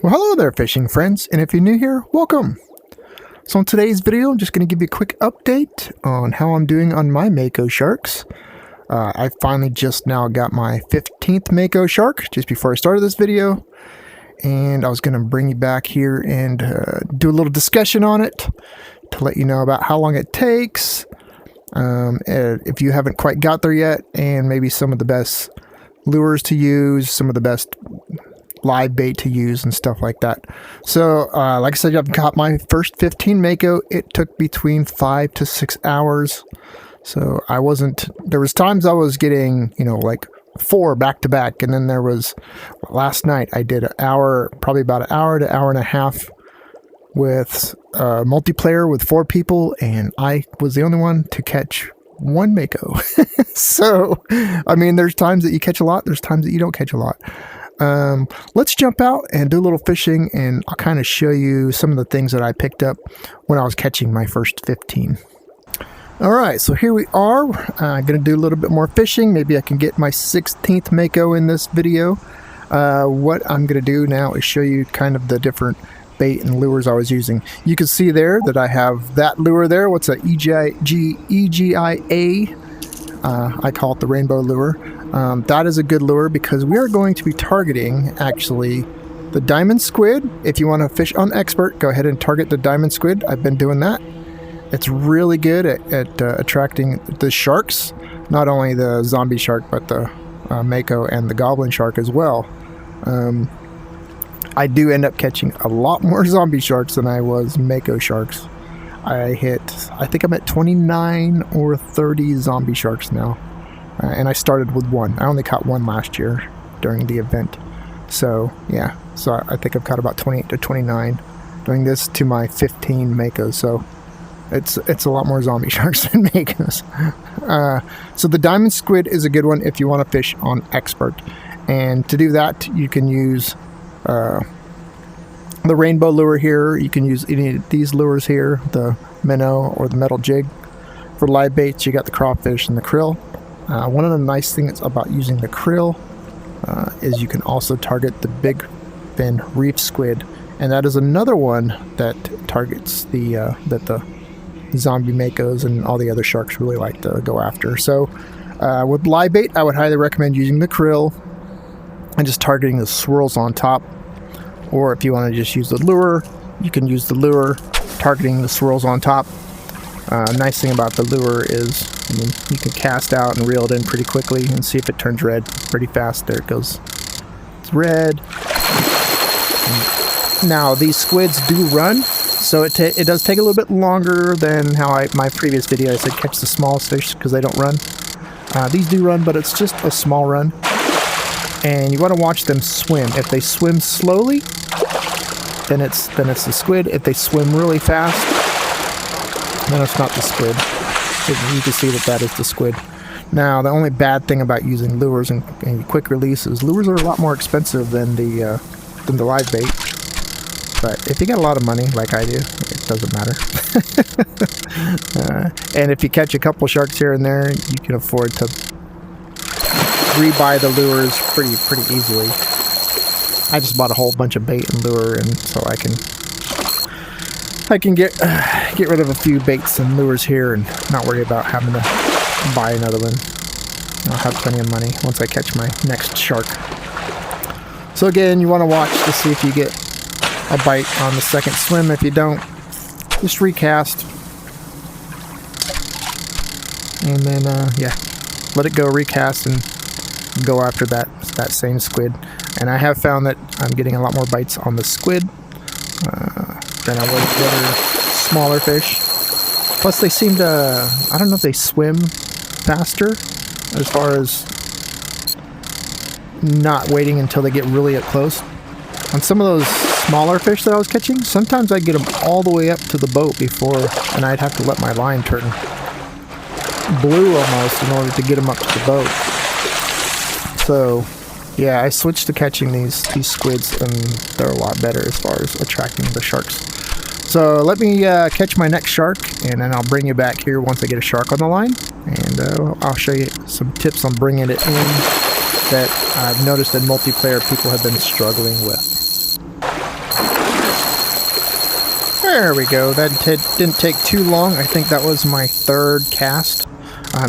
Well, hello there, fishing friends, and if you're new here, welcome. So in today's video, I'm just going to give you a quick update on how I'm doing on my Mako Sharks. I finally just now got my 15th Mako Shark, just before I started this video, and I was going to bring you back here and do a little discussion on it to let you know about how long it takes, if you haven't quite got there yet, and maybe some of the best lures to use, some of the best live bait to use and stuff like that. So like I said, I've got my first 15 Mako. It took between 5 to 6 hours. So there was times I was getting, like 4 back to back. And then there was, last night I did probably about an hour to hour and a half with multiplayer with 4 people. And I was the only one to catch 1 Mako. So, I mean, there's times that you catch a lot. There's times that you don't catch a lot. Let's jump out and do a little fishing, and I'll kind of show you some of the things that I picked up when I was catching my first 15. Alright, so here we are. I'm going to do a little bit more fishing. Maybe I can get my 16th Mako in this video. What I'm going to do now is show you kind of the different bait and lures I was using. You can see there that I have that lure there. What's a EGIA? I call it the rainbow lure. That is a good lure because we are going to be targeting, actually, the diamond squid. If you want to fish on expert, go ahead and target the diamond squid. I've been doing that. It's really good at attracting the sharks, not only the zombie shark, but the Mako and the goblin shark as well. I do end up catching a lot more zombie sharks than I was Mako sharks. I think I'm at 29 or 30 zombie sharks now. And I started with 1. I only caught 1 last year during the event. So, yeah. So I think I've caught about 28 to 29 doing this to my 15 Makos. So it's a lot more zombie sharks than Makos. So the diamond squid is a good one if you want to fish on expert. And to do that, you can use the rainbow lure here. You can use any of these lures here, the minnow or the metal jig. For live baits, you got the crawfish and the krill. One of the nice things about using the krill is you can also target the big fin reef squid, and that is another one that targets that the zombie Makos and all the other sharks really like to go after. So with live bait, I would highly recommend using the krill and just targeting the swirls on top. Or if you want to just use the lure, you can use the lure targeting the swirls on top. Nice thing about the lure is, you can cast out and reel it in pretty quickly and see if it turns red pretty fast. There it goes. It's red. Now these squids do run, so it does take a little bit longer than how my previous video I said catch the smallest fish because they don't run. These do run, but it's just a small run. And you want to watch them swim. If they swim slowly, then it's the squid. If they swim really fast, then it's not the squid. You can see that is the squid. Now, the only bad thing about using lures and quick release is lures are a lot more expensive than the live bait. But if you got a lot of money, like I do, it doesn't matter. And if you catch a couple sharks here and there, you can afford to rebuy the lures pretty easily. I just bought a whole bunch of bait and lure, and so I can get rid of a few baits and lures here and not worry about having to buy another one. I'll have plenty of money once I catch my next shark. So again, you want to watch to see if you get a bite on the second swim. If you don't, just recast, and then yeah, let it go, recast, and go after that same squid. And I have found that I'm getting a lot more bites on the squid than I was the other smaller fish. Plus they seem to, I don't know if they swim faster as far as not waiting until they get really up close. On some of those smaller fish that I was catching, sometimes I'd get them all the way up to the boat and I'd have to let my line turn blue almost in order to get them up to the boat. So yeah, I switched to catching these squids, and they're a lot better as far as attracting the sharks. So let me catch my next shark, and then I'll bring you back here once I get a shark on the line, and I'll show you some tips on bringing it in that I've noticed in multiplayer people have been struggling with. There we go. That didn't take too long. I think that was my third cast.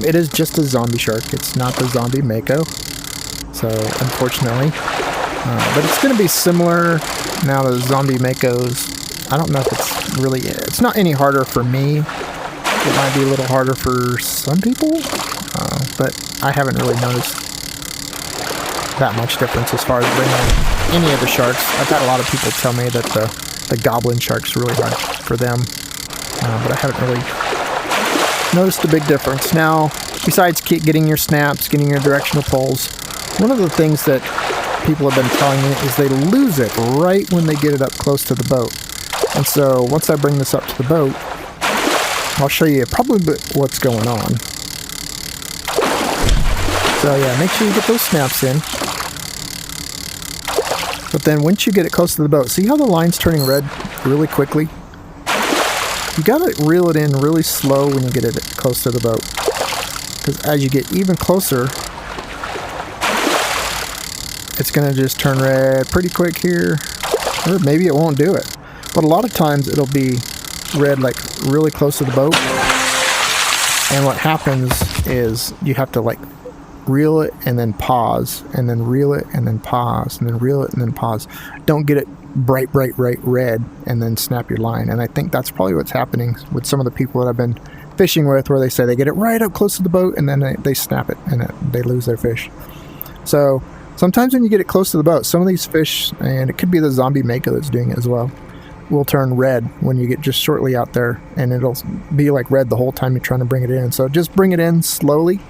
It is just a zombie shark. It's not the Zombie Mako. So, unfortunately. But it's going to be similar. Now, the Zombie Makos, I don't know if it's really... It's not any harder for me. It might be a little harder for some people. But I haven't really noticed that much difference as far as bringing any of the sharks. I've had a lot of people tell me that the goblin shark's really hard for them. But I haven't really noticed a big difference. Now, besides getting your snaps, getting your directional pulls, one of the things that people have been telling me is they lose it right when they get it up close to the boat. And so once I bring this up to the boat, I'll show you probably what's going on. So yeah, make sure you get those snaps in. But then once you get it close to the boat, see how the line's turning red really quickly? You gotta reel it in really slow when you get it close to the boat. Because as you get even closer, it's gonna just turn red pretty quick here. Or maybe it won't do it. But a lot of times it'll be red like really close to the boat. And what happens is you have to like reel it and then pause, and then reel it and then pause, and then reel it and then pause. Don't get it bright red and then snap your line. And I think that's probably what's happening with some of the people that I've been fishing with, where they say they get it right up close to the boat and then they snap it and they lose their fish. So sometimes when you get it close to the boat, some of these fish, and it could be the Zombie Mako that's doing it as well, will turn red when you get just shortly out there, and it'll be like red the whole time you're trying to bring it in. So just bring it in slowly.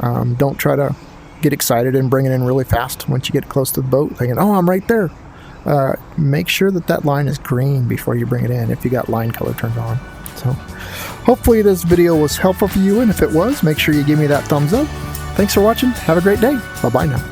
Don't try to get excited and bring it in really fast once you get close to the boat thinking, oh, I'm right there. Make sure that line is green before you bring it in if you got line color turned on. So hopefully this video was helpful for you, and if it was, make sure you give me that thumbs up. Thanks for watching. Have a great day. Bye-bye now.